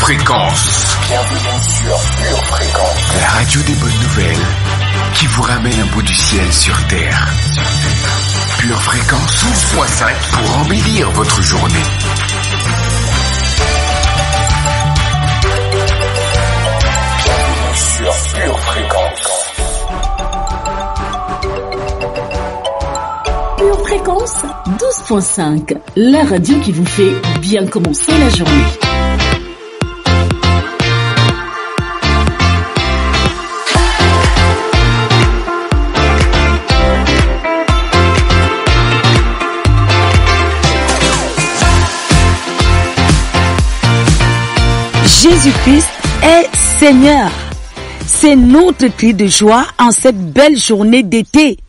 Fréquence. Bienvenue sur Pure Fréquence. La radio des bonnes nouvelles qui vous ramène un bout du ciel sur Terre. Pure Fréquence 12.5 pour embellir votre journée. Bienvenue sur Pure Fréquence. Pure Fréquence 12.5, la radio qui vous fait bien commencer la journée. Jésus-Christ est Seigneur. C'est notre cri de joie en cette belle journée d'été.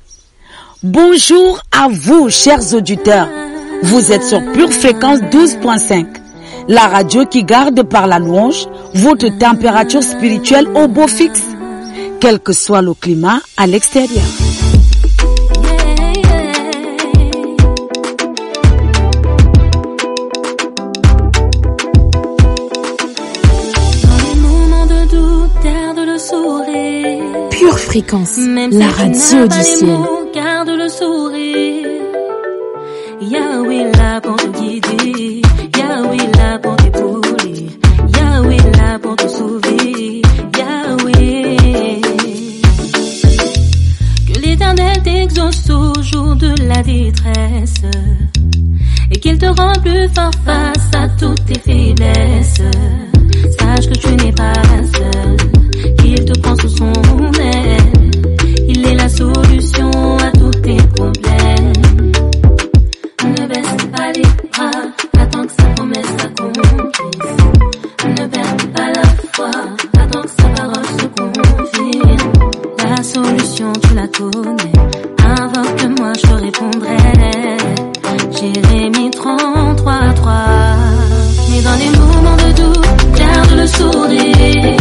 Bonjour à vous, chers auditeurs. Vous êtes sur Pure Fréquence 12.5, la radio qui garde par la louange votre température spirituelle au beau fixe, quel que soit le climat à l'extérieur. Pure Fréquence, la radio du ciel. Garde le sourire. Yahweh là pour te guider. Yahweh là pour t'épauler. Yahweh là pour te sauver. Yahweh. Que l'Éternel t'exauce au jour de la détresse. Et qu'il te rend plus fort face à toutes tes faiblesses. Sache que tu n'es pas seul. Qu'il te prend sous son aile. Il est la solution à tous tes problèmes. Ne baisse pas les bras, attends que sa promesse s'accomplisse. Ne perds pas la foi, attends que sa parole se confirme. La solution tu la connais, invoque-moi je te répondrai. Jérémie 33:3. Mais dans les moments de doute, garde le sourire.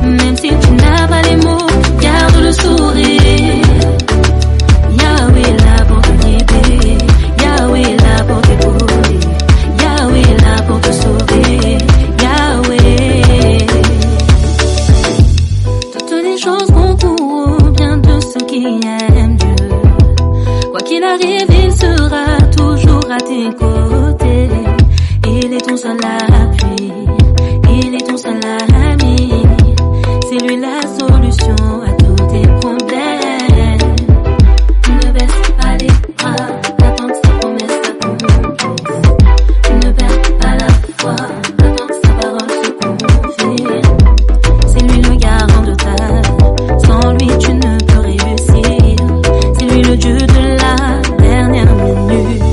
Même si tu n'as pas les mots, garde le sourire. Yahweh là pour te guider. Yahweh là pour t'épauler. Yahweh là pour te sauver. Yahweh. Toutes les choses concourent au bien de ceux qui aiment Dieu. Quoi qu'il arrive, il sera toujours à tes côtés. Il est ton seul appui. Il est ton seul ami. C'est lui la solution à tous tes problèmes. Ne baisse pas les bras, attends que sa promesse s'accomplisse. Ne perds pas la foi, attends que sa parole se confirme. C'est lui le garant de ta vie, sans lui tu ne peux réussir. C'est lui le Dieu de la dernière minute.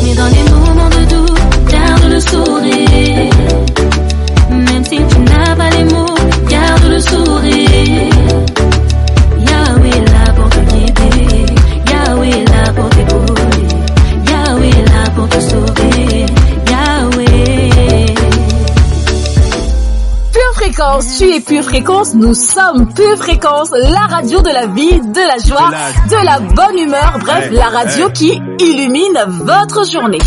Mais dans les moments de doute, garde le sourire. Même si tu n'as pas les mots, garde le sourire. Yahweh là pour te guider. Yahweh là pour t'épauler. Yahweh là pour te sauver. Yahweh. Pure Fréquence, tu es Pure Fréquence, nous sommes Pure Fréquence, la radio de la vie, de la joie, de la bonne humeur, bref, la radio qui illumine votre journée.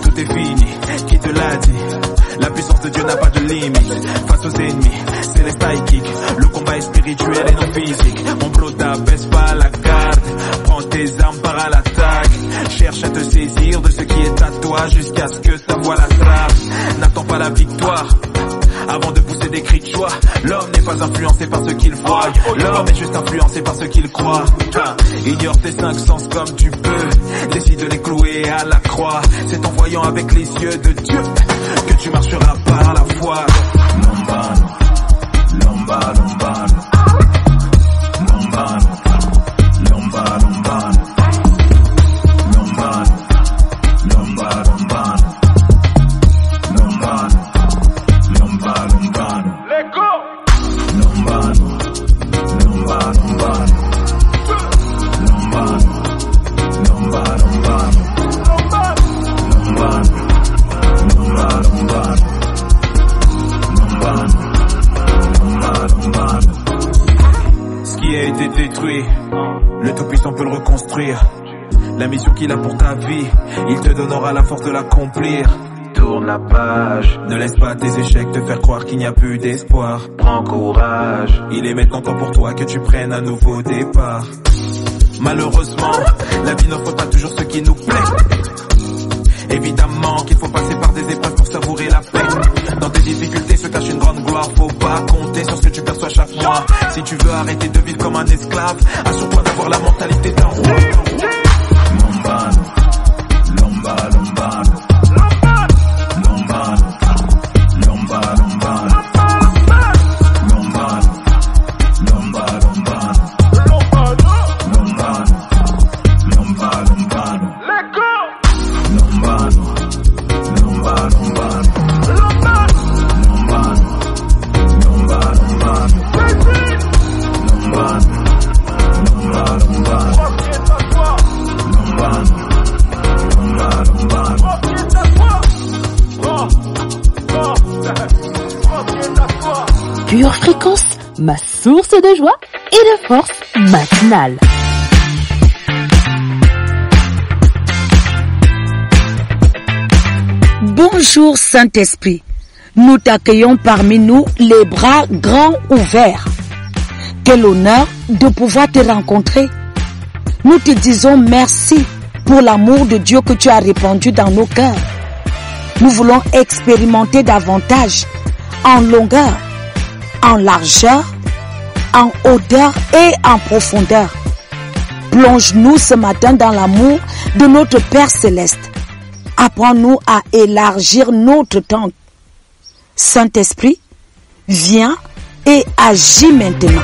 Tout est fini, qui te l'a dit? La puissance de Dieu n'a pas de limite. Face aux ennemis, c'est les psychiques. Le combat est spirituel et non physique. Mon blota, baisse pas la garde. Prends tes armes, pars à l'attaque. Cherche à te saisir de ce qui est à toi jusqu'à ce que ta voix l'attrape. N'attends pas la victoire avant de pousser des cris de joie. L'homme n'est pas influencé par ce qu'il voit. L'homme est juste influencé par ce qu'il croit. Ignore tes 5 sens comme tu peux. Décide de les clouer à la croix. C'est en voyant avec les yeux de Dieu que tu marcheras par la foi. Lombano, lombano, lombano, lombano, lombano, lombano, lombano, lombano, lombano, lombano, lombano. Let go. Lombano, lombano, lombano, lombano, lombano, lombano. Ce qui a été détruit, le Tout-Puissant peut le reconstruire. La mission qu'il a pour ta vie, il te donnera la force de l'accomplir. tourne la page. Ne laisse pas tes échecs te faire croire qu'il n'y a plus d'espoir. Prends courage, il est maintenant temps pour toi que tu prennes un nouveau départ. Malheureusement, la vie n'offre pas toujours ce qui nous plaît. Évidemment qu'il faut passer par des épreuves pour savourer la paix. Dans tes difficultés se cache une grande gloire. Faut pas compter sur ce que tu perçois chaque mois. Si tu veux arrêter de vivre comme un esclave, assure-toi d'avoir la mentalité d'un roi. Lombano, lomba, lombano. Lombano, lomba, lombano. Lombano, lomba, lombano. Lombano, lomba, lombano. Let go! Lombano, lomba, lombano. Lombano, lomba, lombano. Lombano, lomba, lombano. Lombano, lomba, lombano. Pure Fréquence, ma source de joie et de force matinale. Bonjour Saint-Esprit, nous t'accueillons parmi nous les bras grands ouverts. Quel honneur de pouvoir te rencontrer. Nous te disons merci pour l'amour de Dieu que tu as répandu dans nos cœurs. Nous voulons expérimenter davantage en longueur, en largeur, en hauteur et en profondeur. Plonge-nous ce matin dans l'amour de notre Père Céleste. Apprends-nous à élargir notre tente. Saint-Esprit, viens et agis maintenant.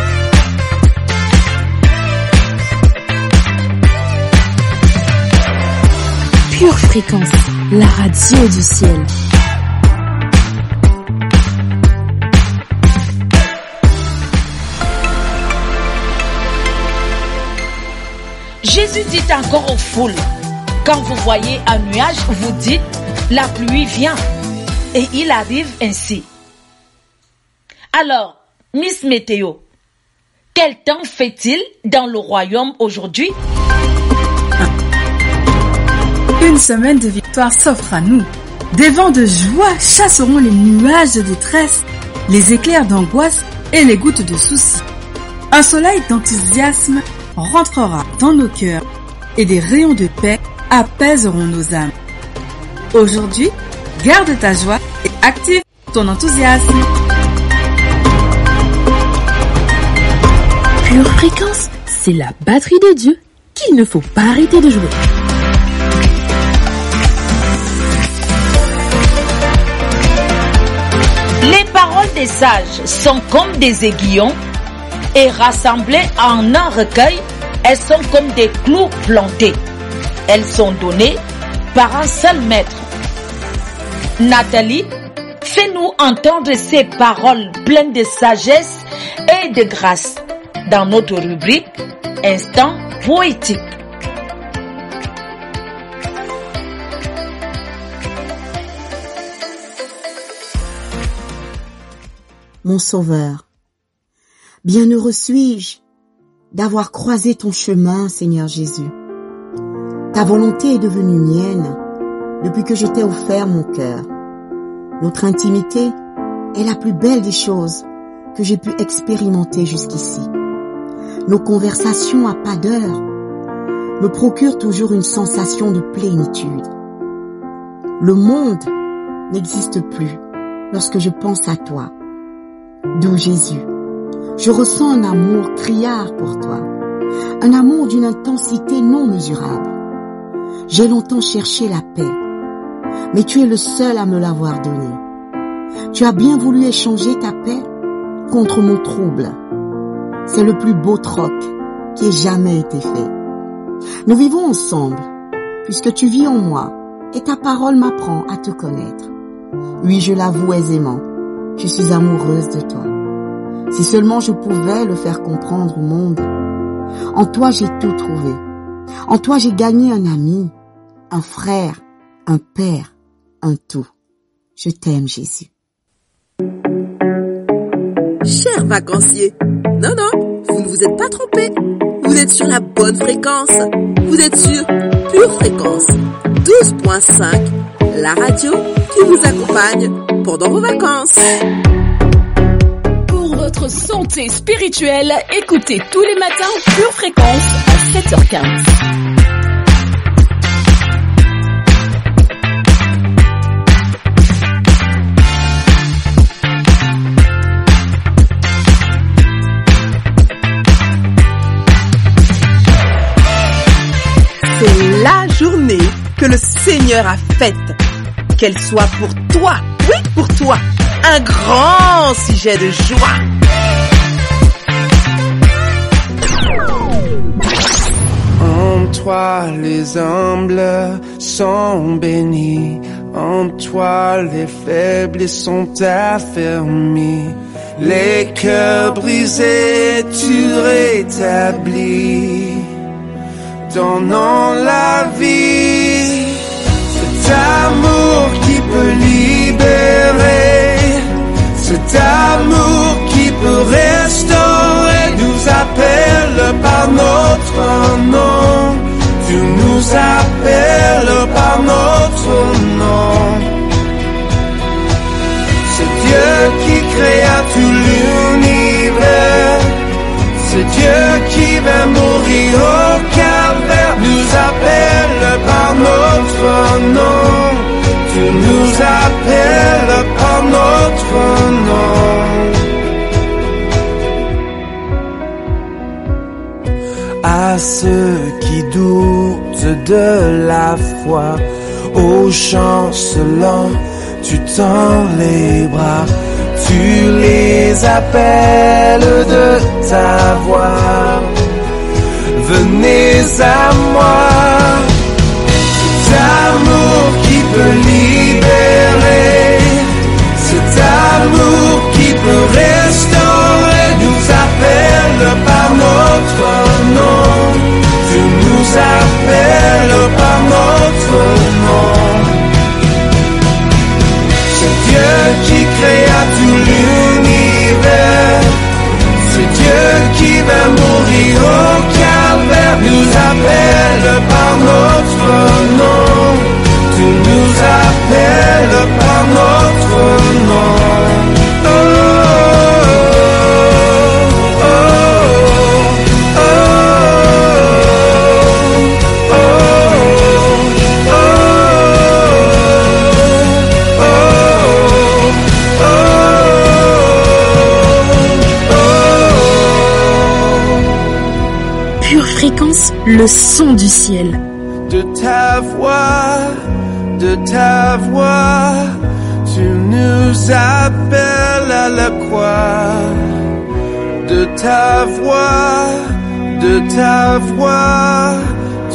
Pure Fréquence, la radio du ciel. Jésus dit encore aux foules, quand vous voyez un nuage, vous dites, la pluie vient. Et il arrive ainsi. Alors, Miss Météo, quel temps fait-il dans le royaume aujourd'hui? Une semaine de victoire s'offre à nous. Des vents de joie chasseront les nuages de détresse, les éclairs d'angoisse et les gouttes de soucis. Un soleil d'enthousiasme rentrera dans nos cœurs et des rayons de paix apaiseront nos âmes. Aujourd'hui, garde ta joie et active ton enthousiasme. Pure Fréquence, c'est la batterie de Dieu qu'il ne faut pas arrêter de jouer. Les paroles des sages sont comme des aiguillons et rassemblées en un recueil, elles sont comme des clous plantés. Elles sont données par un seul maître. Nathalie, fais-nous entendre ces paroles pleines de sagesse et de grâce dans notre rubrique Instant poétique. Mon Sauveur, bienheureux suis-je d'avoir croisé ton chemin, Seigneur Jésus. Ta volonté est devenue mienne depuis que je t'ai offert mon cœur. Notre intimité est la plus belle des choses que j'ai pu expérimenter jusqu'ici. Nos conversations à pas d'heure me procurent toujours une sensation de plénitude. Le monde n'existe plus lorsque je pense à toi. D'où Jésus, je ressens un amour criard pour toi, un amour d'une intensité non mesurable. J'ai longtemps cherché la paix, mais tu es le seul à me l'avoir donnée. Tu as bien voulu échanger ta paix contre mon trouble. C'est le plus beau troc qui ait jamais été fait. Nous vivons ensemble, puisque tu vis en moi, et ta parole m'apprend à te connaître. Oui, je l'avoue aisément, je suis amoureuse de toi. Si seulement je pouvais le faire comprendre au monde. En toi, j'ai tout trouvé. En toi, j'ai gagné un ami, un frère, un père, un tout. Je t'aime, Jésus. Chers vacanciers, non, vous ne vous êtes pas trompés. Vous êtes sur la bonne fréquence. Vous êtes sur Pure Fréquence 12.5, la radio qui vous accompagne pendant vos vacances. Pour votre santé spirituelle, écoutez tous les matins Pure Fréquence à 7h15. C'est la journée que le Seigneur a faite. Qu'elle soit pour toi, oui pour toi, un grand sujet de joie. En toi les humbles sont bénis, en toi les faibles sont affermis, les cœurs brisés tu rétablis. Donnons la vie, cet amour qui peut libérer, cet amour qui peut restaurer, nous appelle par notre nom, tu nous appelles par notre nom. C'est Dieu qui créa tout l'univers, c'est Dieu qui va mourir au calvaire, nous appelle par notre nom, tu nous appelles par notre nom. À ceux qui doutent de la foi, aux chancelants, tu tends les bras, tu les appelles de ta voix. Venez à moi, cet amour qui peut libérer, cet amour qui peut restaurer, nous appelle par notre nom, tu nous appelles par notre nom. C'est Dieu qui créa tout l'univers, c'est Dieu qui va mourir au calvaire, nous appelle par notre nom, tu nous appelles par notre nom. Oh, oh, oh, oh, oh, oh. Pure Fréquence, le son du ciel. De ta voix, tu nous appelles à la croix. De ta voix,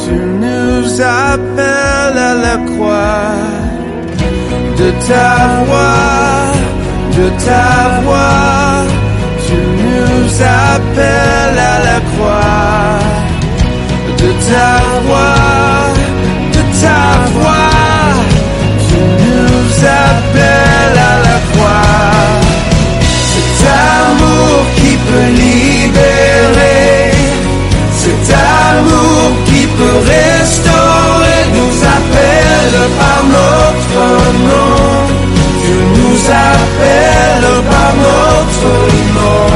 tu nous appelles à la croix. De ta voix, tu nous appelles à la croix. De ta voix, tu nous appelles à la croix. Cet amour qui peut libérer, cet amour qui peut restaurer, nous appelle par notre nom, tu nous appelles par notre nom.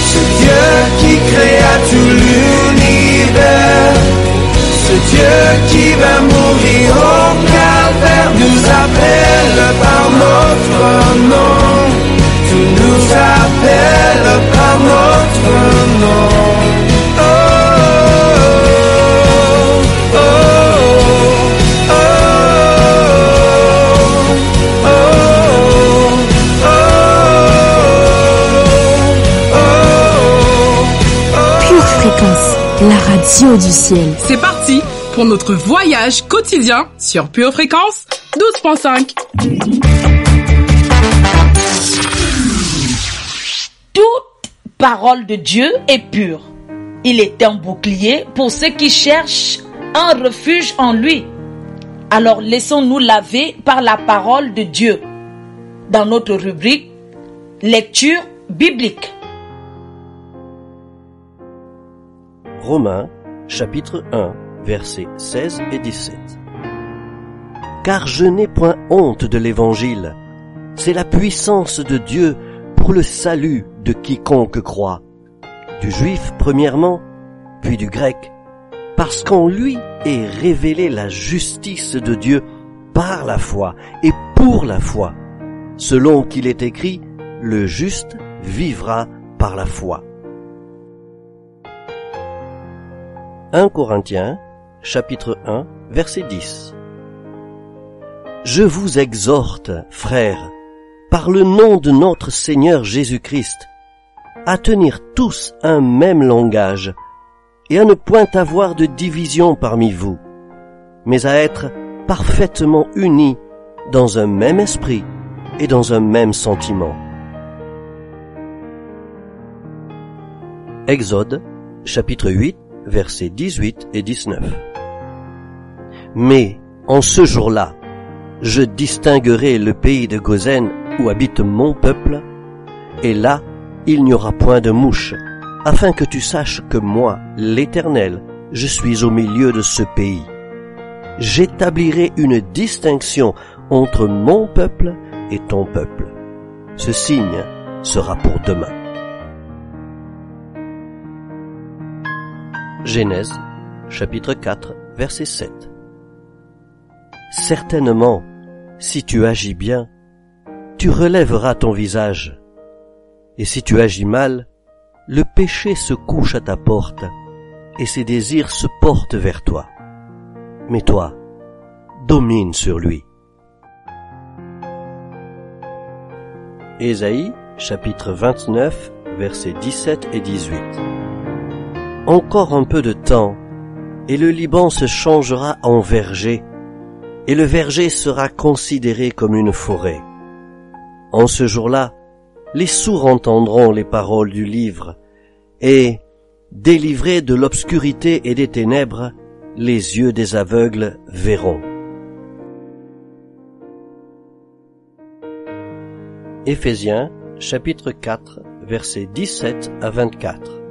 C'est Dieu qui créa tout l'univers, c'est Dieu qui va mourir au calvaire, nous appelle par notre nom, tu nous appelles par notre nom. Oh, oh, oh, oh. Pure Fréquence, la radio du ciel. C'est parti pour notre voyage quotidien sur Pure Fréquence 12.5. Toute parole de Dieu est pure. Il est un bouclier pour ceux qui cherchent un refuge en lui. Alors laissons-nous laver par la parole de Dieu. Dans notre rubrique Lecture biblique. Romains, chapitre 1, versets 16 et 17. car je n'ai point honte de l'Évangile. C'est la puissance de Dieu pour le salut de quiconque croit, du juif premièrement, puis du grec, parce qu'en lui est révélée la justice de Dieu par la foi et pour la foi, selon qu'il est écrit, le juste vivra par la foi. 1 Corinthiens, chapitre 1, verset 10. Je vous exhorte, frères, par le nom de notre Seigneur Jésus-Christ, à tenir tous un même langage et à ne point avoir de division parmi vous, mais à être parfaitement unis dans un même esprit et dans un même sentiment. Exode, chapitre 8, versets 18 et 19. Mais, en ce jour-là, je distinguerai le pays de Gozen où habite mon peuple, et là, il n'y aura point de mouche, afin que tu saches que moi, l'Éternel, je suis au milieu de ce pays. J'établirai une distinction entre mon peuple et ton peuple. Ce signe sera pour demain. Genèse, chapitre 4, verset 7. Certainement, si tu agis bien, tu relèveras ton visage. Et si tu agis mal, le péché se couche à ta porte, et ses désirs se portent vers toi. Mais toi, domine sur lui. Ésaïe, chapitre 29, versets 17 et 18. Encore un peu de temps, et le Liban se changera en verger, et le verger sera considéré comme une forêt. En ce jour-là, les sourds entendront les paroles du livre, et, délivrés de l'obscurité et des ténèbres, les yeux des aveugles verront. Éphésiens, chapitre 4, versets 17 à 24.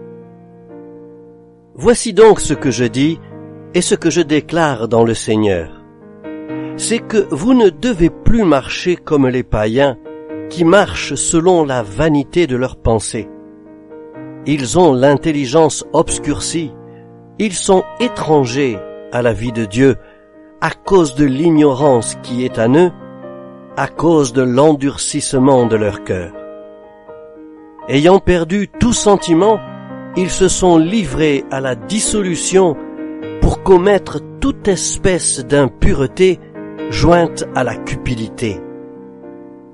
Voici donc ce que je dis et ce que je déclare dans le Seigneur. C'est que vous ne devez plus marcher comme les païens qui marchent selon la vanité de leurs pensées. Ils ont l'intelligence obscurcie, ils sont étrangers à la vie de Dieu à cause de l'ignorance qui est en eux, à cause de l'endurcissement de leur cœur. Ayant perdu tout sentiment, ils se sont livrés à la dissolution pour commettre toute espèce d'impureté jointe à la cupidité.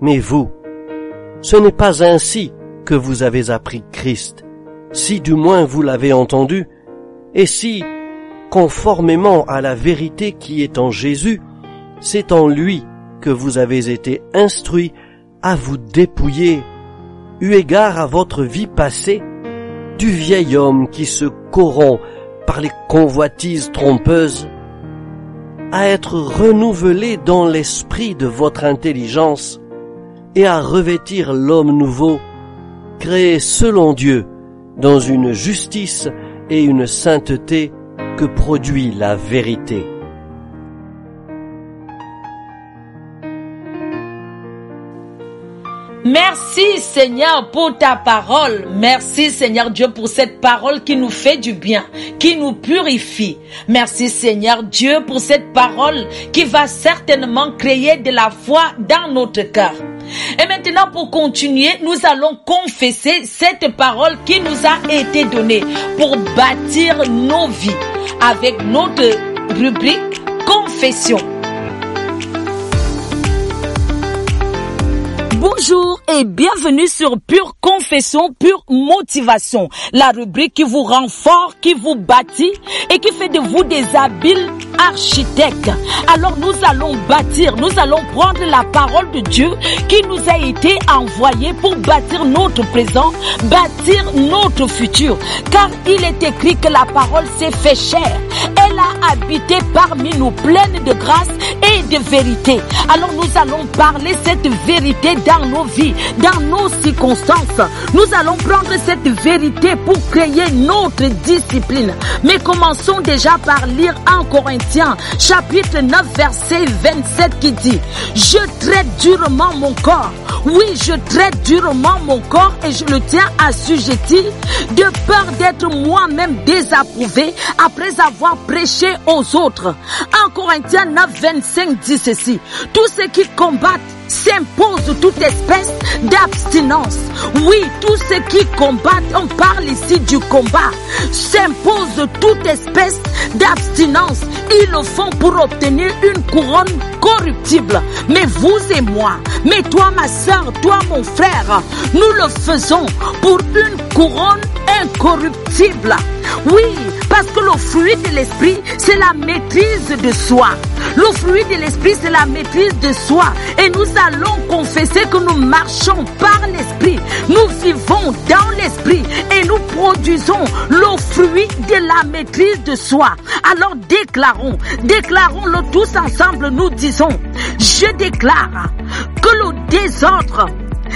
Mais vous, ce n'est pas ainsi que vous avez appris Christ, si du moins vous l'avez entendu, et si, conformément à la vérité qui est en Jésus, c'est en lui que vous avez été instruits à vous dépouiller, eu égard à votre vie passée, du vieil homme qui se corrompt par les convoitises trompeuses, à être renouvelé dans l'esprit de votre intelligence et à revêtir l'homme nouveau, créé selon Dieu, dans une justice et une sainteté que produit la vérité. Merci Seigneur pour ta parole. Merci Seigneur Dieu pour cette parole qui nous fait du bien, qui nous purifie. Merci Seigneur Dieu pour cette parole qui va certainement créer de la foi dans notre cœur. Et maintenant pour continuer, nous allons confesser cette parole qui nous a été donnée pour bâtir nos vies avec notre rubrique Confession. Bonjour et bienvenue sur Pure Confession, Pure Motivation, la rubrique qui vous rend fort, qui vous bâtit et qui fait de vous des habiles architectes. Alors nous allons bâtir, nous allons prendre la parole de Dieu qui nous a été envoyée pour bâtir notre présent, bâtir notre futur. Car il est écrit que la parole s'est fait chair. Elle a habité parmi nous pleine de grâce et de vérité. Alors nous allons parler cette vérité dans nos vies dans nos circonstances. Nous allons prendre cette vérité pour créer notre discipline. Mais commençons déjà par lire 1 Corinthiens chapitre 9 verset 27 qui dit: je traite durement mon corps. Oui, je traite durement mon corps et je le tiens assujetti de peur d'être moi-même désapprouvé après avoir prêché aux autres. 1 Corinthiens 9 25 dit ceci: tous ceux qui combattent s'impose toute espèce d'abstinence. Oui, tous ceux qui combattent, on parle ici du combat, s'impose toute espèce d'abstinence. Ils le font pour obtenir une couronne corruptible. Mais vous et moi, mais toi ma soeur, toi mon frère, nous le faisons pour une couronne incorruptible. Oui, parce que le fruit de l'esprit, c'est la maîtrise de soi. Le fruit de l'esprit, c'est la maîtrise de soi. Et nous allons confesser que nous marchons par l'esprit. Nous vivons dans l'esprit et nous produisons le fruit de la maîtrise de soi. Alors déclarons-le tous ensemble. Nous disons: je déclare que le désordre,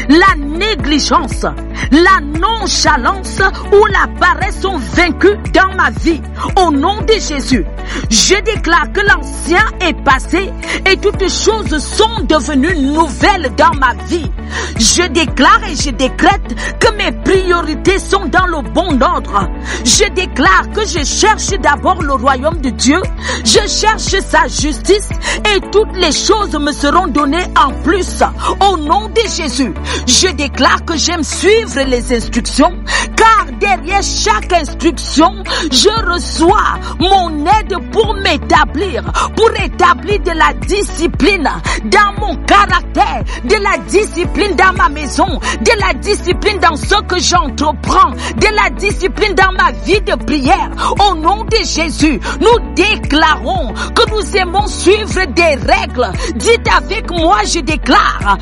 la négligence, la nonchalance ou la paresse sont vaincus dans ma vie. Au nom de Jésus, je déclare que l'ancien est passé et toutes choses sont devenues nouvelles dans ma vie. Je déclare et je décrète que mes priorités sont dans le bon ordre. Je déclare que je cherche d'abord le royaume de Dieu. Je cherche sa justice et toutes les choses me seront données en plus. Au nom de Jésus, je déclare que j'aime suivre les instructions, car derrière chaque instruction, je reçois mon aide pour m'établir, pour établir de la discipline dans mon caractère, de la discipline dans ma maison, de la discipline dans ce que j'entreprends, de la discipline dans ma vie de prière. Au nom de Jésus, nous déclarons que nous aimons suivre des règles. Dites avec moi: je déclare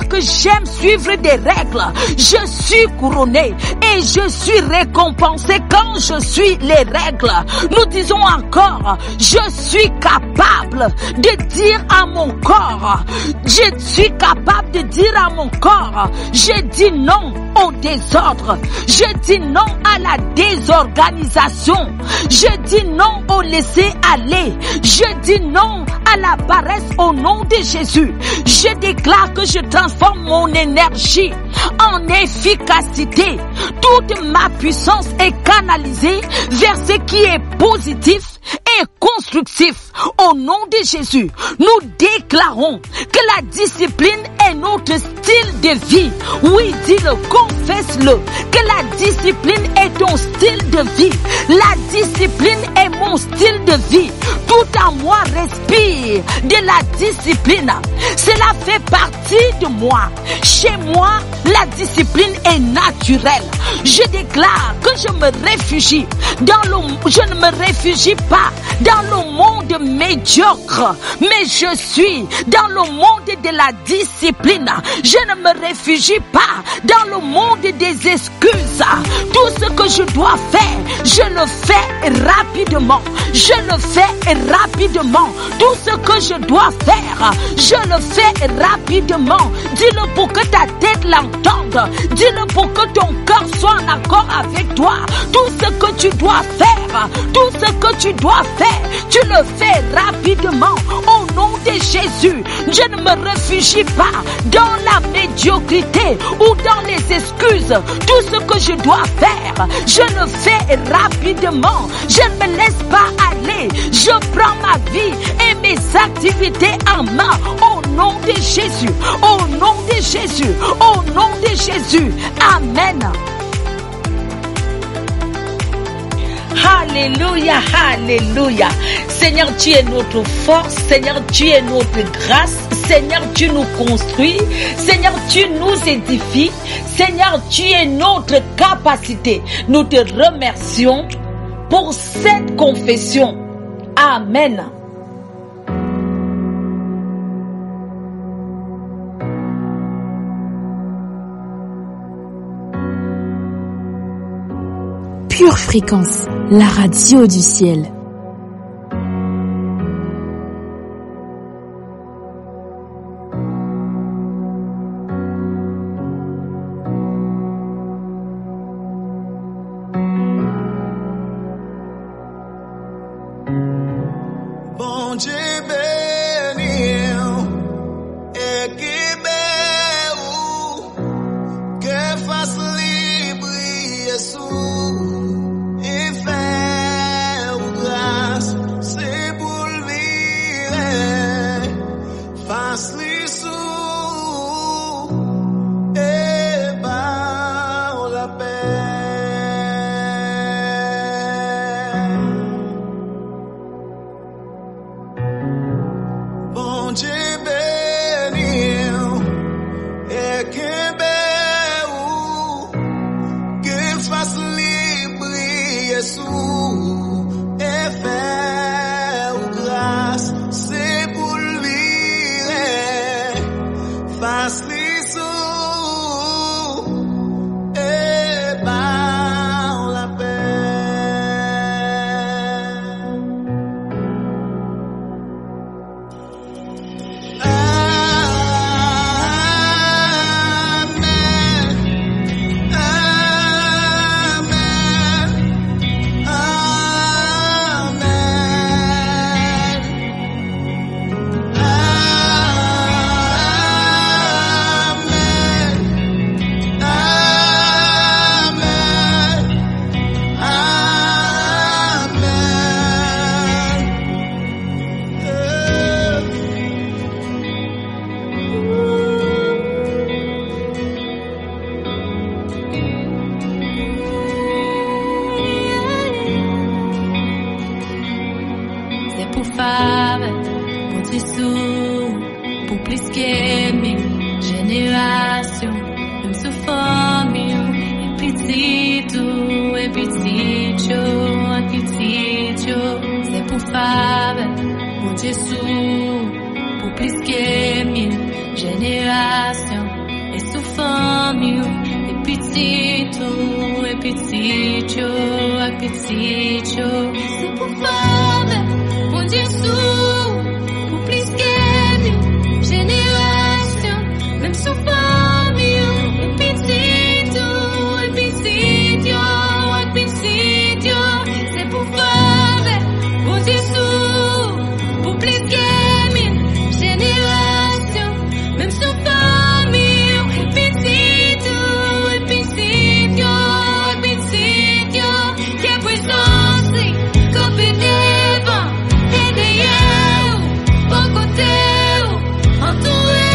que j'aime suivre des règles. Je suis couronné et je suis récompensé quand je suis les règles. Nous disons encore: je suis capable de dire à mon corps, je suis capable de dire à mon corps, je dis non au désordre, je dis non à la désorganisation, je dis non au laisser aller, je dis non à la paresse au nom de Jésus. Je déclare que je transforme mon énergie en efficacité. Toute ma puissance est canalisée vers ce qui est positif et constructif. Au nom de Jésus, nous déclarons que la discipline est notre style de vie. Oui, dis-le, confesse-le, que la discipline est ton style de vie. La discipline est mon style de vie. Tout en moi respire de la discipline. Cela fait partie de moi. Chez moi, la discipline est naturelle. Je déclare que je ne me réfugie pas dans le monde médiocre, mais je suis dans le monde de la discipline. Je ne me réfugie pas dans le monde des excuses. Tout ce que je dois faire, je le fais rapidement. Je le fais rapidement. Tout ce que je dois faire, je le fais rapidement. Dis-le pour que ta tête l'entende. Dis-le pour que ton cœur soit en accord avec toi. Tout ce que tu dois faire, tout ce que tu dois faire, tu le fais rapidement. Au nom de Jésus, je ne me réfugie pas dans la médiocrité ou dans les excuses. Tout ce que je dois faire, je le fais rapidement. Je ne me laisse pas aller. Je prends ma vie et mes activités en main. Au nom de Jésus, au nom de Jésus, au nom de Jésus. Amen. Alléluia, alléluia. Seigneur, tu es notre force. Seigneur, tu es notre grâce. Seigneur, tu nous construis. Seigneur, tu nous édifies. Seigneur, tu es notre capacité. Nous te remercions pour cette confession. Amen. Pure Fréquence, la radio du ciel. bon Dieu béni, et que béou, qu'il fasse libre et sous, et faire grâce, c'est pour lui, fasse lui sous, et par la paix. Pour plus que mille générations, même sous forme, et petit tout, et petit c'est pour faire, mon Jésus, pour plus que mille générations, et sous forme, et petit tout, et petit c'est pour faire, mon Jésus. Même sous forme, et petit, c'est pour faire, bon Jésus, pour plus que mille générations. Même sous forme, et petit, qui est présence, comme devant, et derrière, bon côté, entouré.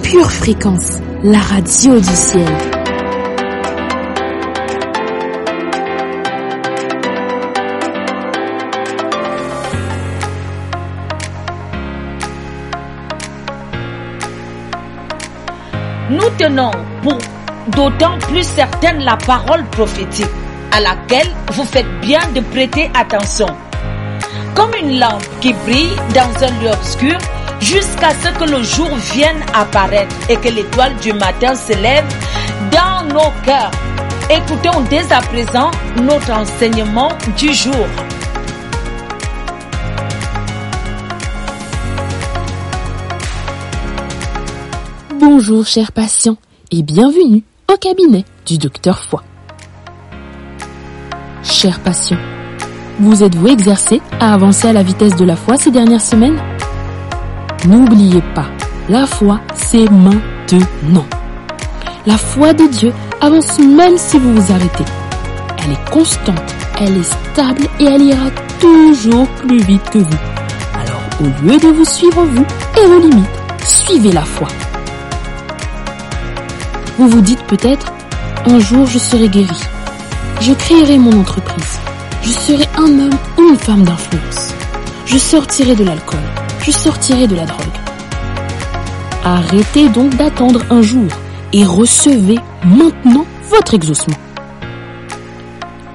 Pure Fréquence, la radio du ciel. nous tenons pour d'autant plus certaine la parole prophétique à laquelle vous faites bien de prêter attention. Comme une lampe qui brille dans un lieu obscur jusqu'à ce que le jour vienne apparaître et que l'étoile du matin se lève dans nos cœurs. Écoutons dès à présent notre enseignement du jour. Bonjour chers patients et bienvenue au cabinet du Docteur Foy. Chers patients, vous êtes-vous exercés à avancer à la vitesse de la foi ces dernières semaines? N'oubliez pas, la foi c'est maintenant. La foi de Dieu avance même si vous vous arrêtez. Elle est constante, elle est stable et elle ira toujours plus vite que vous. Alors au lieu de vous suivre vous et vos limites, suivez la foi. Vous vous dites peut-être, un jour je serai guéri. Je créerai mon entreprise. Je serai un homme ou une femme d'influence. Je sortirai de l'alcool. Je sortirai de la drogue. Arrêtez donc d'attendre un jour et recevez maintenant votre exaucement.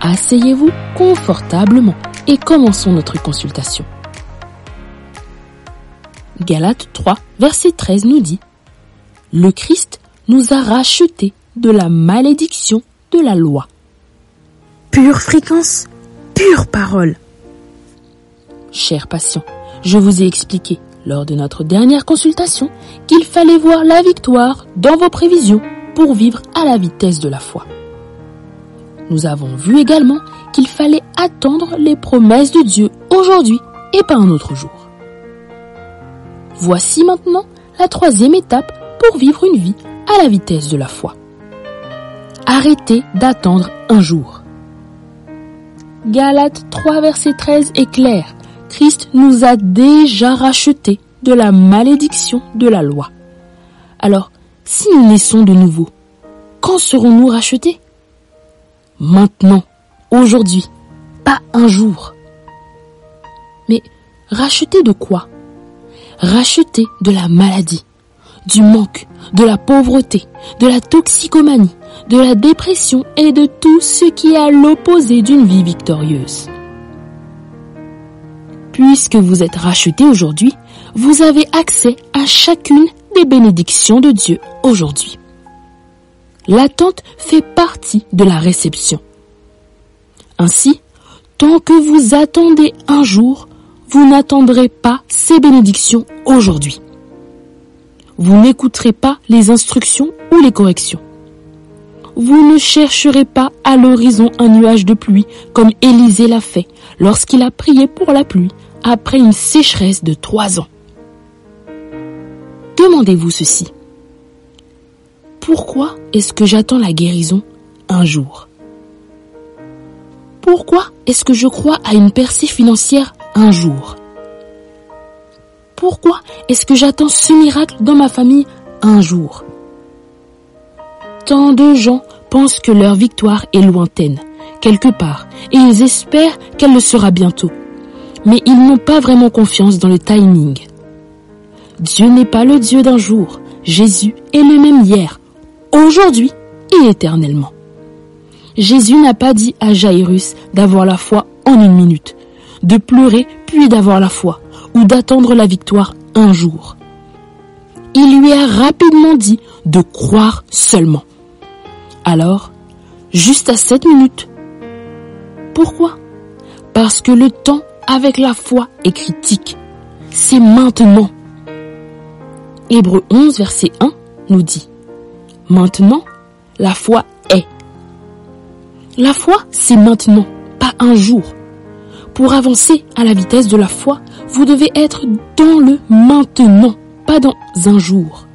Asseyez-vous confortablement et commençons notre consultation. Galates 3, verset 13 nous dit « Le Christ nous a rachetés de la malédiction de la loi. » Pure fréquence, pure parole. Chers patients, je vous ai expliqué lors de notre dernière consultation qu'il fallait voir la victoire dans vos prévisions pour vivre à la vitesse de la foi. Nous avons vu également qu'il fallait attendre les promesses de Dieu aujourd'hui et pas un autre jour. Voici maintenant la troisième étape pour vivre une vie à la vitesse de la foi. Arrêtez d'attendre un jour. Galates 3 verset 13 est clair. Christ nous a déjà rachetés de la malédiction de la loi. Alors, si nous naissons de nouveau, quand serons-nous rachetés? Maintenant, aujourd'hui, pas un jour. Mais rachetés de quoi? Rachetés de la maladie, du manque, de la pauvreté, de la toxicomanie, de la dépression et de tout ce qui est à l'opposé d'une vie victorieuse. Puisque vous êtes rachetés aujourd'hui, vous avez accès à chacune des bénédictions de Dieu aujourd'hui. L'attente fait partie de la réception. Ainsi, tant que vous attendez un jour, vous n'attendrez pas ces bénédictions aujourd'hui. Vous n'écouterez pas les instructions ou les corrections. Vous ne chercherez pas à l'horizon un nuage de pluie comme Élisée l'a fait lorsqu'il a prié pour la pluie après une sécheresse de 3 ans. Demandez-vous ceci. Pourquoi est-ce que j'attends la guérison un jour? Pourquoi est-ce que je crois à une percée financière un jour? Pourquoi est-ce que j'attends ce miracle dans ma famille un jour? Tant de gens pensent que leur victoire est lointaine, quelque part, et ils espèrent qu'elle le sera bientôt. Mais ils n'ont pas vraiment confiance dans le timing. Dieu n'est pas le Dieu d'un jour. Jésus est le même hier, aujourd'hui et éternellement. Jésus n'a pas dit à Jairus d'avoir la foi en 1 minute, de pleurer puis d'avoir la foi, ou d'attendre la victoire un jour. Il lui a rapidement dit de croire seulement. Alors, juste à 7 minutes. Pourquoi? Parce que le temps avec la foi est critique. C'est maintenant. Hébreux 11, verset 1 nous dit « Maintenant, la foi est ». La foi, c'est maintenant, pas un jour. Pour avancer à la vitesse de la foi, vous devez être dans le maintenant, pas dans un jour.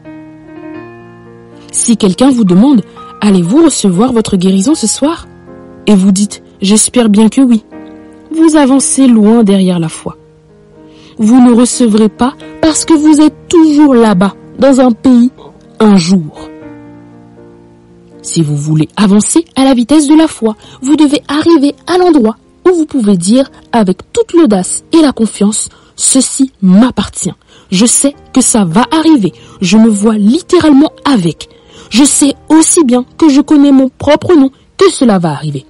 Si quelqu'un vous demande « Allez-vous recevoir votre guérison ce soir ?» et vous dites « J'espère bien que oui », vous avancez loin derrière la foi. Vous ne recevrez pas parce que vous êtes toujours là-bas, dans un pays, un jour. Si vous voulez avancer à la vitesse de la foi, vous devez arriver à l'endroit où vous pouvez dire avec toute l'audace et la confiance « Ceci m'appartient. Je sais que ça va arriver. Je me vois littéralement avec. Je sais aussi bien que je connais mon propre nom que cela va arriver.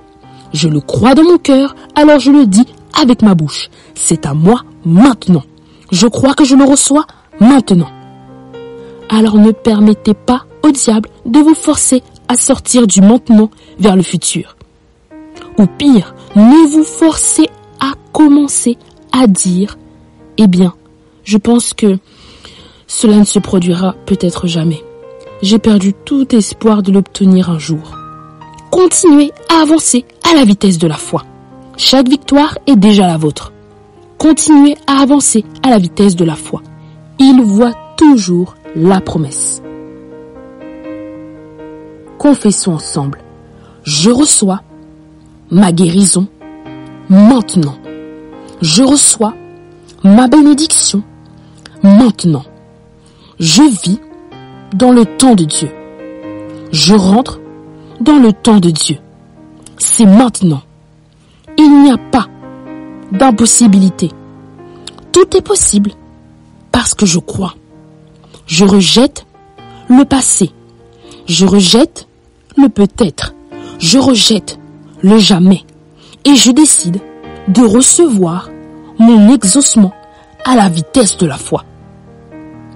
Je le crois dans mon cœur, alors je le dis avec ma bouche. C'est à moi maintenant. Je crois que je le reçois maintenant. Alors ne permettez pas au diable de vous forcer à sortir du maintenant vers le futur. Ou pire, ne vous forcez à commencer à dire « Eh bien, je pense que cela ne se produira peut-être jamais. J'ai perdu tout espoir de l'obtenir un jour. » Continuez à avancer à la vitesse de la foi. Chaque victoire est déjà la vôtre. Continuez à avancer à la vitesse de la foi. Il voit toujours la promesse. Confessons ensemble. Je reçois ma guérison maintenant. Je reçois ma bénédiction maintenant. Je vis dans le temps de Dieu. Je rentre dans le temps de Dieu. C'est maintenant. Il n'y a pas d'impossibilité. Tout est possible parce que je crois. Je rejette le passé. Je rejette le peut-être. Je rejette le jamais. Et je décide de recevoir mon exaucement à la vitesse de la foi.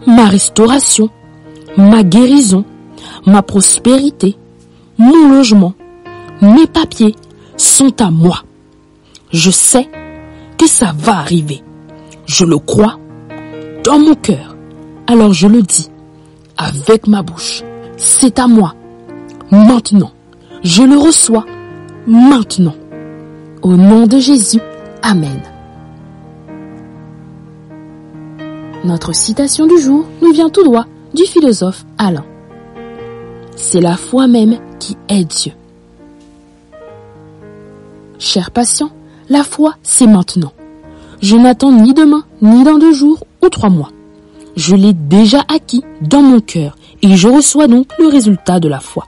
Ma restauration, ma guérison, ma prospérité, mon logement, mes papiers sont à moi. Je sais que ça va arriver. Je le crois dans mon cœur. Alors je le dis avec ma bouche. C'est à moi maintenant. Je le reçois maintenant. Au nom de Jésus, Amen. Notre citation du jour nous vient tout droit du philosophe Alain. C'est la foi même qui est Dieu. Chers patients, la foi, c'est maintenant. Je n'attends ni demain, ni dans 2 jours ou 3 mois. Je l'ai déjà acquis dans mon cœur et je reçois donc le résultat de la foi.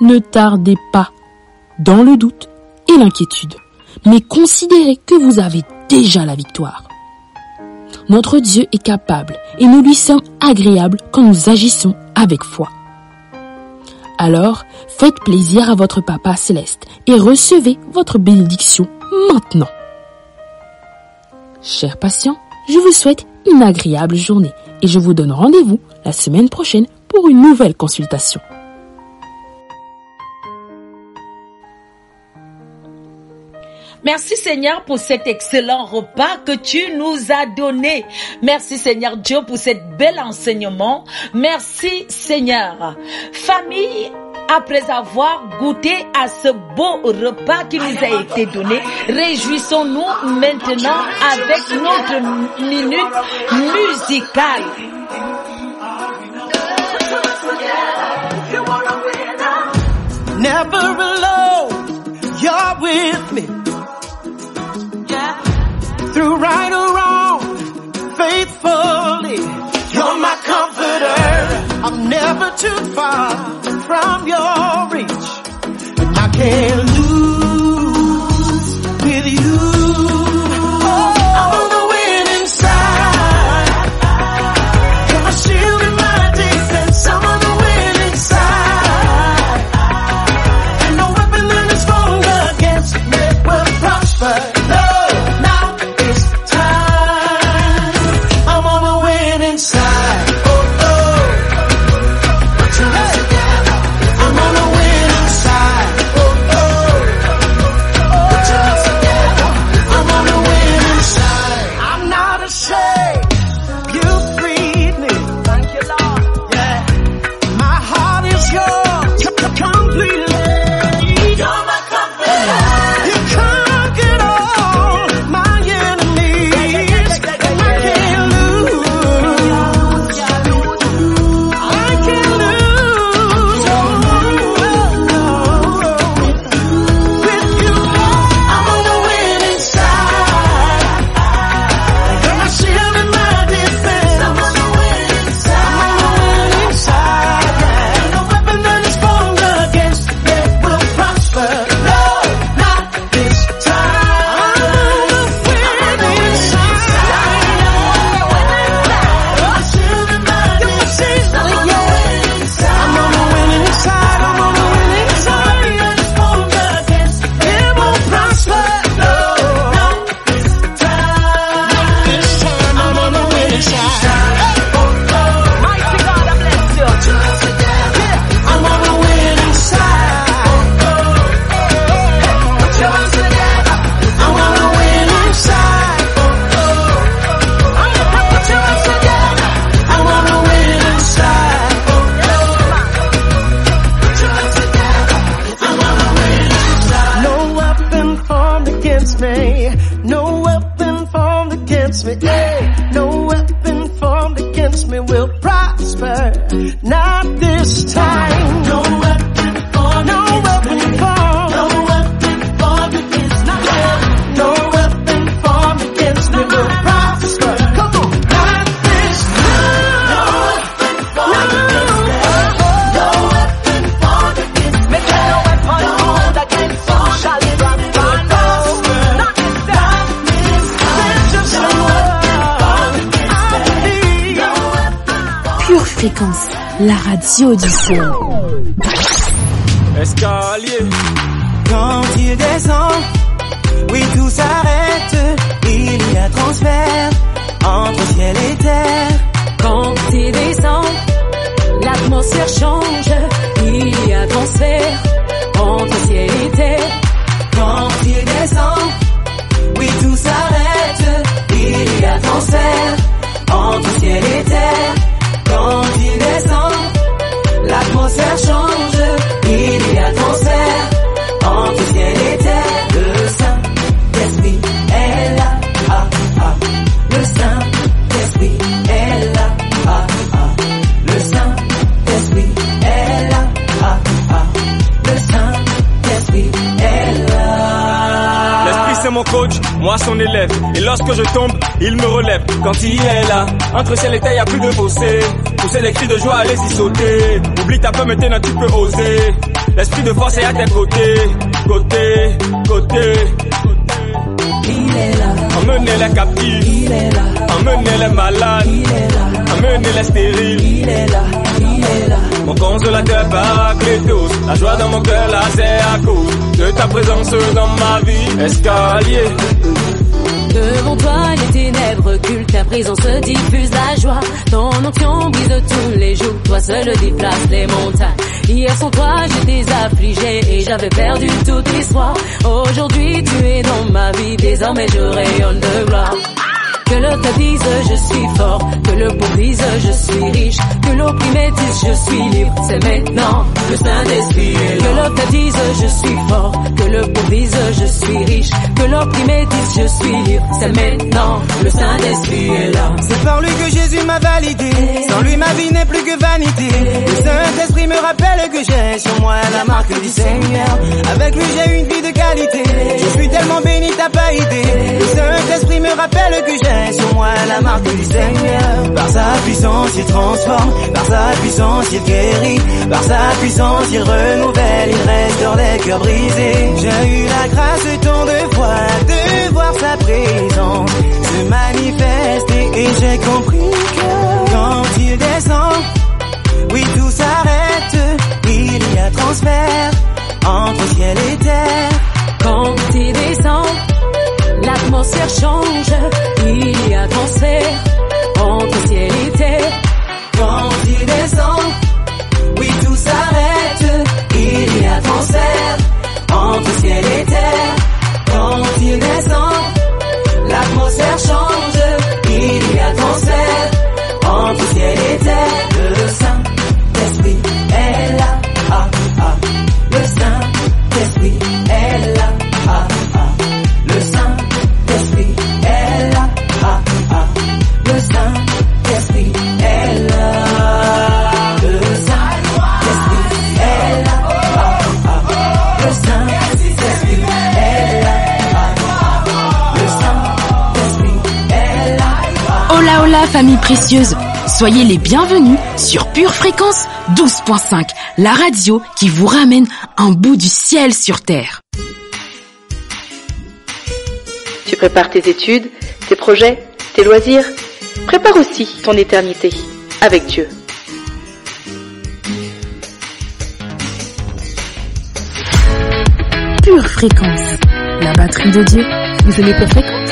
Ne tardez pas dans le doute et l'inquiétude, mais considérez que vous avez déjà la victoire. Notre Dieu est capable et nous lui sommes agréables quand nous agissons avec foi. Alors, faites plaisir à votre Papa céleste et recevez votre bénédiction maintenant. Chers patients, je vous souhaite une agréable journée et je vous donne rendez-vous la semaine prochaine pour une nouvelle consultation. Merci Seigneur pour cet excellent repas que tu nous as donné. Merci Seigneur Dieu pour cet bel enseignement. Merci Seigneur. Famille, après avoir goûté à ce beau repas qui nous a été donné, réjouissons-nous maintenant avec notre minute musicale. Never alone, you're with me. Through right or wrong, faithfully, you're my comforter. I'm never too far from your reach, and I can't lose with you. Oh, I'm on the winning side. You're my shield and my defense. I'm on the winning side, and no weapon that is formed against me will prosper. against me. Yeah. No weapon formed against me will prosper. Not this time. No weapon formed. No weapon formed. No weapon formed against me. Yeah. No weapon formed against me will prosper. Come on. Not this time. No weapon formed against me. No weapon formed against me. No weapon formed against me shall prosper. Not this time. Pure Fréquence, la radio du ciel. Escalier. Quand il descend, oui tout s'arrête. Il y a transfert entre ciel et terre. Quand il descend, l'atmosphère change. Il y a transfert entre ciel et terre. Quand il descend, oui tout s'arrête. Il y a transfert entre ciel et terre. Quand il descend, l'atmosphère change. Il y a transfert entre ciel et terre. Le Saint-Esprit est là, ah, ah. Le Saint-Esprit est là, ah, ah. Le Saint-Esprit est là, ah, ah. Le Saint-Esprit est là. L'esprit c'est mon coach, moi son élève. Et lorsque je tombe, il me relève. Quand il est là, entre ciel et terre y a plus de fossé. Pousser les cris de joie, allez-y sauter. Oublie ta peur, maintenant tu peux oser. L'esprit de force est à tes côtés. Côté, côté. Il est là. Emmenez les captifs. Il est là. Emmenez les malades. Il est là. Emmenez les stériles. Il est là. Il est là. Mon consolateur Paraclétos. La joie dans mon cœur là c'est à cause de ta présence dans ma vie. Escalier. Devant toi les ténèbres reculent, ta présence diffuse la joie. Ton onction brise tous les jours, toi seul déplace les montagnes. Hier sans toi j'étais affligé et j'avais perdu toute espoir. Aujourd'hui tu es dans ma vie, désormais je rayonne de gloire. Que l'autre dise je suis fort, que le pauvre dise je suis riche, que l'opprimé dise je suis libre, c'est maintenant le Saint-Esprit est là. Que l'autre dise je suis fort, que le pauvre dise je suis riche, que l'opprimé dise je suis libre, c'est maintenant le Saint-Esprit est là. C'est par lui que Jésus m'a validé, sans lui ma vie n'est plus que vanité. Le Saint-Esprit me rappelle que j'ai sur moi la marque du Seigneur. Avec lui j'ai une vie de qualité, je suis tellement béni t'as pas idée. Le Saint-Esprit me rappelle que j'ai sur moi la marque du Seigneur. Par sa puissance il transforme, par sa puissance il guérit, par sa puissance il renouvelle, il restaure les cœurs brisés. J'ai eu la grâce tant de fois de voir sa présence se manifester et j'ai compris que quand il descend, oui tout s'arrête. Il y a transfert entre ciel et terre. Quand il descend, l'atmosphère change, il y a transfert entre ciel et terre. Quand il descend, oui tout s'arrête. Il y a transfert entre ciel et terre. Quand il descend, l'atmosphère change. Il y a transfert entre ciel et terre. Le Saint-Esprit est là, ah ah. Le Saint-Esprit est là, ah ah. Le Saint-Esprit est là, ah ah. Le Saint-Esprit est là. Le Saint-Esprit est là, ah ah. Le Saint-Esprit est là, ah ah. Le Saint-Esprit est là, ah ah. Hola hola famille précieuse, soyez les bienvenus sur Pure Fréquence 12.5, la radio qui vous ramène un bout du ciel sur terre. Tu prépares tes études, tes projets, tes loisirs. Prépare aussi ton éternité avec Dieu. Pure Fréquence, la batterie de Dieu. Vous aimez Pure Fréquence?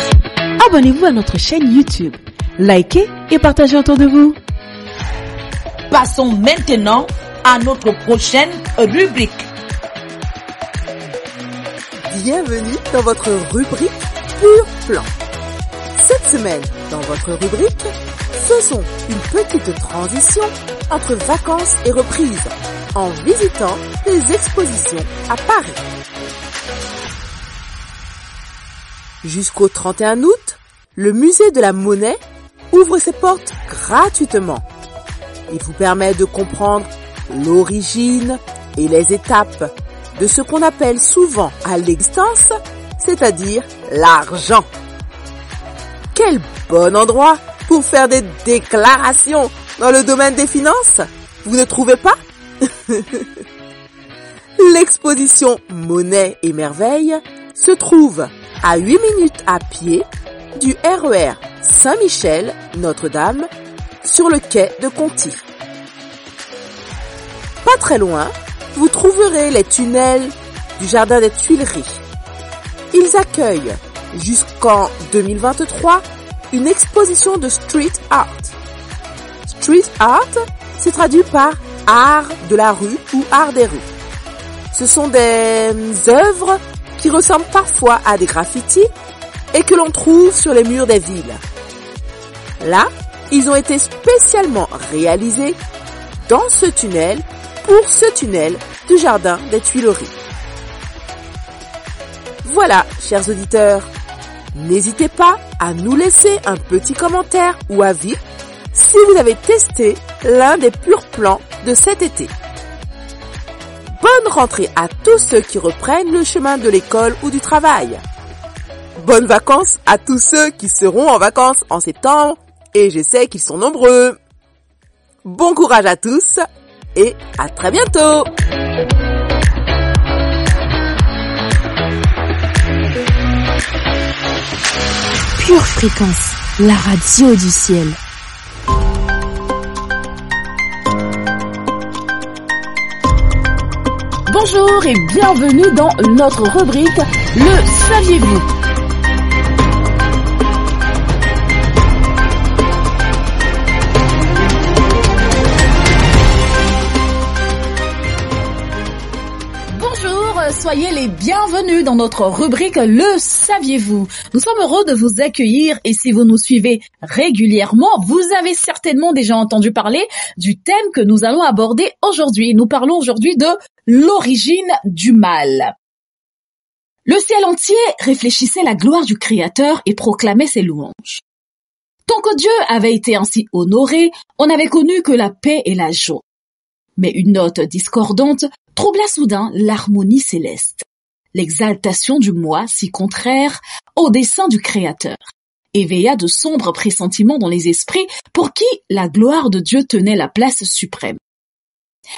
Abonnez-vous à notre chaîne YouTube. Likez et partagez autour de vous. Passons maintenant à notre prochaine rubrique. Bienvenue dans votre rubrique Pur Plan. Cette semaine, dans votre rubrique, faisons une petite transition entre vacances et reprise en visitant les expositions à Paris. Jusqu'au 31 août, le musée de la monnaie ouvre ses portes gratuitement. Il vous permet de comprendre l'origine et les étapes de ce qu'on appelle souvent à l'existence, c'est-à-dire l'argent. Quel bon endroit pour faire des déclarations dans le domaine des finances, vous ne trouvez pas? L'exposition Monnaie et Merveilles se trouve à 8 minutes à pied du RER Saint-Michel Notre-Dame sur le quai de Conty. Pas très loin, vous trouverez les tunnels du Jardin des Tuileries. Ils accueillent jusqu'en 2023 une exposition de street art. Street art se traduit par art de la rue ou art des rues. Ce sont des œuvres qui ressemblent parfois à des graffitis et que l'on trouve sur les murs des villes. Là, ils ont été spécialement réalisés dans ce tunnel pour ce tunnel du Jardin des Tuileries. Voilà, chers auditeurs, n'hésitez pas à nous laisser un petit commentaire ou avis si vous avez testé l'un des purs plans de cet été. Bonne rentrée à tous ceux qui reprennent le chemin de l'école ou du travail. Bonnes vacances à tous ceux qui seront en vacances en septembre, et je sais qu'ils sont nombreux. Bon courage à tous et à très bientôt. Pure Fréquence, la radio du ciel. Bonjour et bienvenue dans notre rubrique Le Saviez-vous? Soyez les bienvenus dans notre rubrique Le Saviez-vous? Nous sommes heureux de vous accueillir et si vous nous suivez régulièrement, vous avez certainement déjà entendu parler du thème que nous allons aborder aujourd'hui. Nous parlons aujourd'hui de l'origine du mal. Le ciel entier réfléchissait la gloire du Créateur et proclamait ses louanges. Tant que Dieu avait été ainsi honoré, on n'avait connu que la paix et la joie. Mais une note discordante troubla soudain l'harmonie céleste, l'exaltation du moi si contraire au dessein du Créateur, éveilla de sombres pressentiments dans les esprits pour qui la gloire de Dieu tenait la place suprême.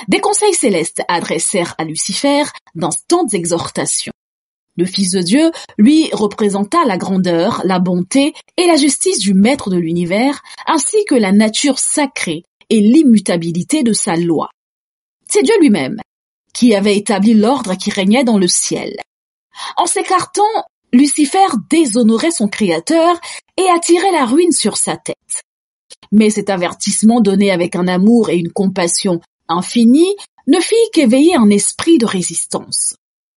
Des conseils célestes adressèrent à Lucifer d'instantes exhortations. Le Fils de Dieu lui représenta la grandeur, la bonté et la justice du Maître de l'univers, ainsi que la nature sacrée et l'immutabilité de sa loi. C'est Dieu lui-même qui avait établi l'ordre qui régnait dans le ciel. En s'écartant, Lucifer déshonorait son Créateur et attirait la ruine sur sa tête. Mais cet avertissement donné avec un amour et une compassion infinie ne fit qu'éveiller un esprit de résistance.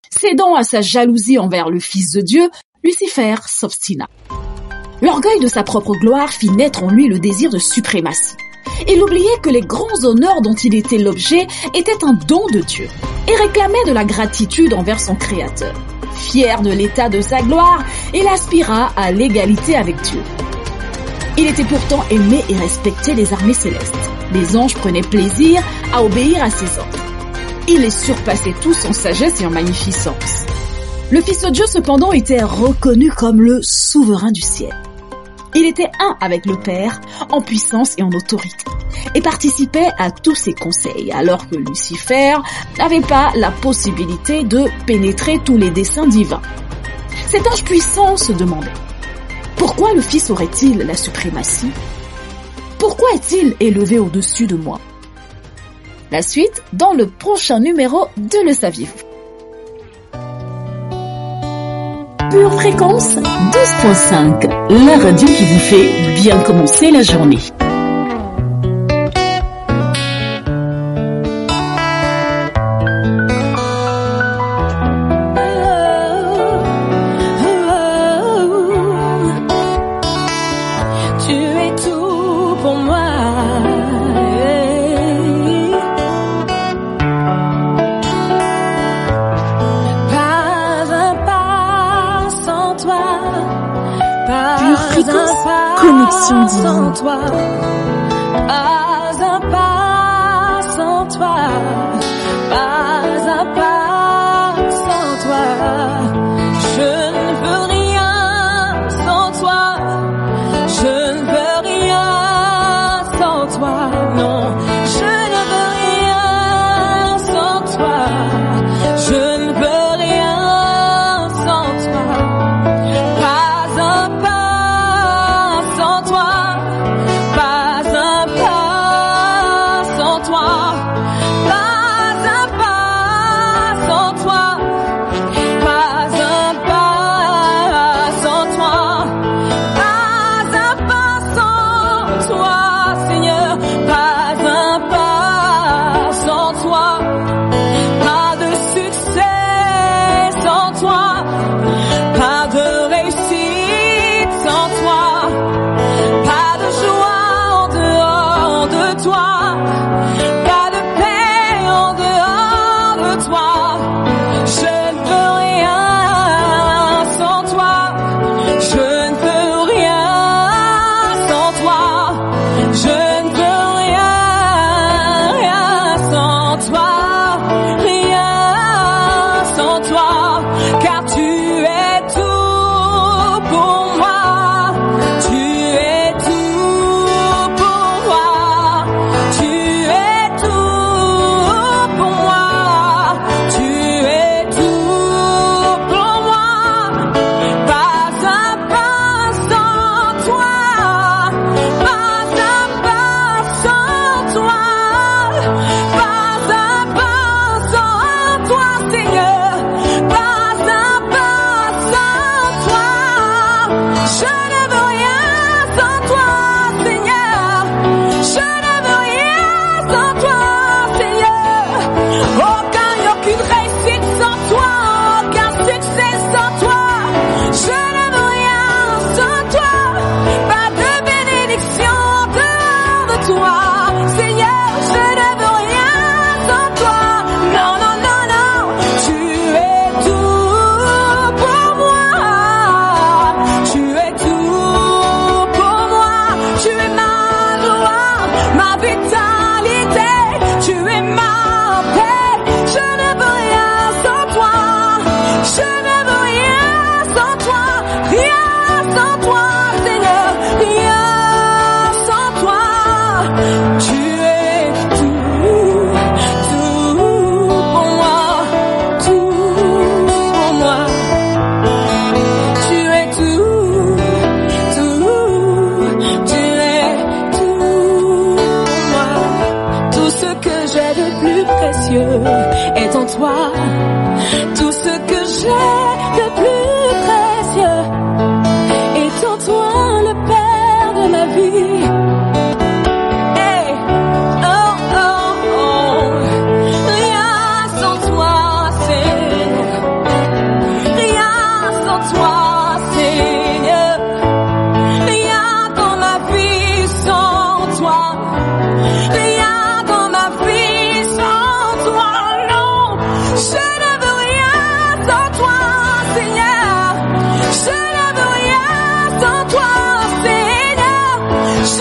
Cédant à sa jalousie envers le Fils de Dieu, Lucifer s'obstina. L'orgueil de sa propre gloire fit naître en lui le désir de suprématie. Il oubliait que les grands honneurs dont il était l'objet étaient un don de Dieu et réclamait de la gratitude envers son Créateur. Fier de l'état de sa gloire, il aspira à l'égalité avec Dieu. Il était pourtant aimé et respecté des armées célestes. Les anges prenaient plaisir à obéir à ses ordres. Il les surpassait tous en sagesse et en magnificence. Le Fils de Dieu cependant était reconnu comme le souverain du ciel. Il était un avec le Père, en puissance et en autorité, et participait à tous ses conseils, alors que Lucifer n'avait pas la possibilité de pénétrer tous les desseins divins. Cet ange puissant se demandait: pourquoi le Fils aurait-il la suprématie? Pourquoi est-il élevé au-dessus de moi? La suite dans le prochain numéro de Le Saviez-vous? Pure Fréquence 12.5, la radio qui vous fait bien commencer la journée. Tu es tout pour moi. Pure Fréquence, bénédiction divine. Pas un pas sans toi, pas un pas sans toi. Je ne veux rien sans toi, je ne veux rien sans toi, non. Je ne veux rien sans toi, je ne veux rien sans toi. Pas un pas sans toi, pas un pas sans toi, pas un pas sans toi, pas un pas sans toi, pas un pas sans toi, Seigneur, pas un pas sans toi, pas de succès sans toi, pas de réussite sans toi, pas de joie en dehors de toi, pas de paix en dehors de toi. Je ne veux rien sans toi, je ne veux rien sans toi, je ne veux rien, rien sans toi, rien sans toi, car tu es tout pour moi, tu es tout pour moi, tu es tout pour moi, tu es tout pour moi. Pas un pas sans toi, pas un pas sans toi, pas un pas sans toi, Seigneur, pas un pas sans toi. Je ne veux rien sans toi, Seigneur, je ne veux rien sans toi, Seigneur. Aucune réussite sans toi, aucun succès sans toi. Je ne veux rien sans toi, pas de bénédiction dehors de toi, Seigneur. Je ne veux rien sans toi, non, non, non, non. Tu es tout pour moi, tu es tout pour moi, tu es ma joie, ma vitalité, tu es ma paix. Je ne veux rien sans toi, je ne veux rien sans toi, rien sans toi, Seigneur, rien sans toi. Tu es tout pour moi, tout pour moi. Tu es tout, tu es tout pour moi. Tout ce que j'ai de plus précieux est en toi. Tout ce que j'ai de plus précieux est en toi, le Père de ma vie. Hey, oh, oh, oh. Rien sans toi, Seigneur. Rien sans toi, Seigneur. Rien dans ma vie sans toi. Rien dans ma vie sans toi, non. Je ne veux rien sans toi, Seigneur. Je ne veux rien sans toi, Seigneur. Je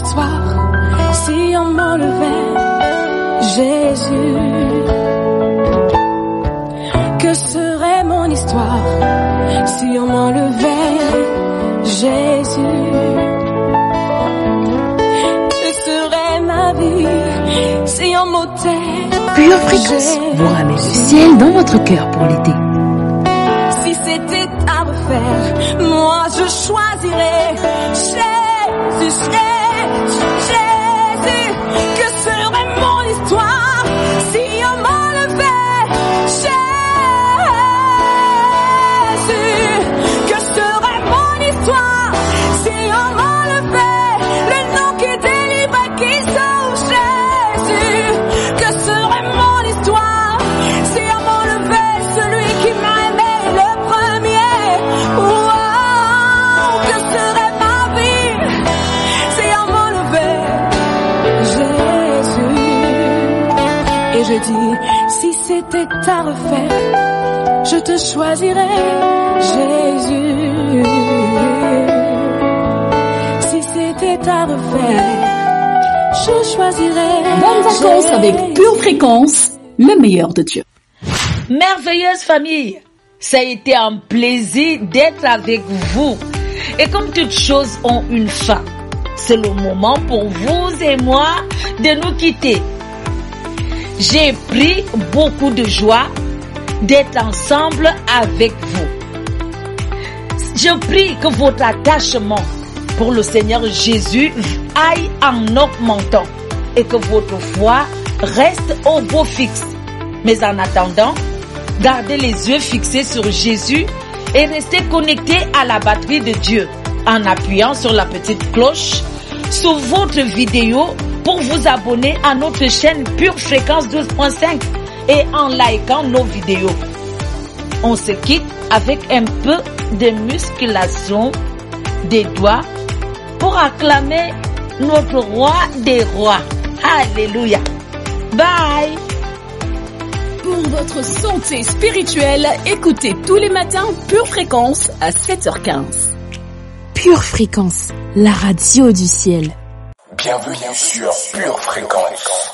histoire si on m'enlevait Jésus? Que serait mon histoire si on m'enlevait Jésus? Que serait ma vie si on m'ôtait Pure Fréquence vous ramène le ciel dans votre cœur pour l'été. Si c'était à refaire, moi je choisirais Jésus, Jésus. Que serait mon histoire si on m'enlevait Jésus? Que serait mon histoire si on m'enlevait le nom qui délivre et qui sauve, Jésus? Que serait mon histoire si on m'enlevait celui qui m'a aimé le premier? Wow, que serait ma vie si on m'enlevait Jésus? Et je dis, si c'était à refaire, je te choisirais Jésus. Si c'était à refaire, je choisirais Bonnes vacances avec Pure Fréquence, le meilleur de Dieu. Merveilleuse famille, ça a été un plaisir d'être avec vous. Et comme toutes choses ont une fin, c'est le moment pour vous et moi de nous quitter. J'ai pris beaucoup de joie d'être ensemble avec vous. Je prie que votre attachement pour le Seigneur Jésus aille en augmentant et que votre foi reste au beau fixe. Mais en attendant, gardez les yeux fixés sur Jésus et restez connectés à la batterie de Dieu en appuyant sur la petite cloche sous votre vidéo pour vous abonner à notre chaîne Pure Fréquence 12.5 et en likant nos vidéos. On se quitte avec un peu de musculation des doigts pour acclamer notre roi des rois. Alléluia. Bye. Pour votre santé spirituelle, écoutez tous les matins Pure Fréquence à 7h15. Pure Fréquence, la radio du ciel. Bienvenue sur Pure Fréquence.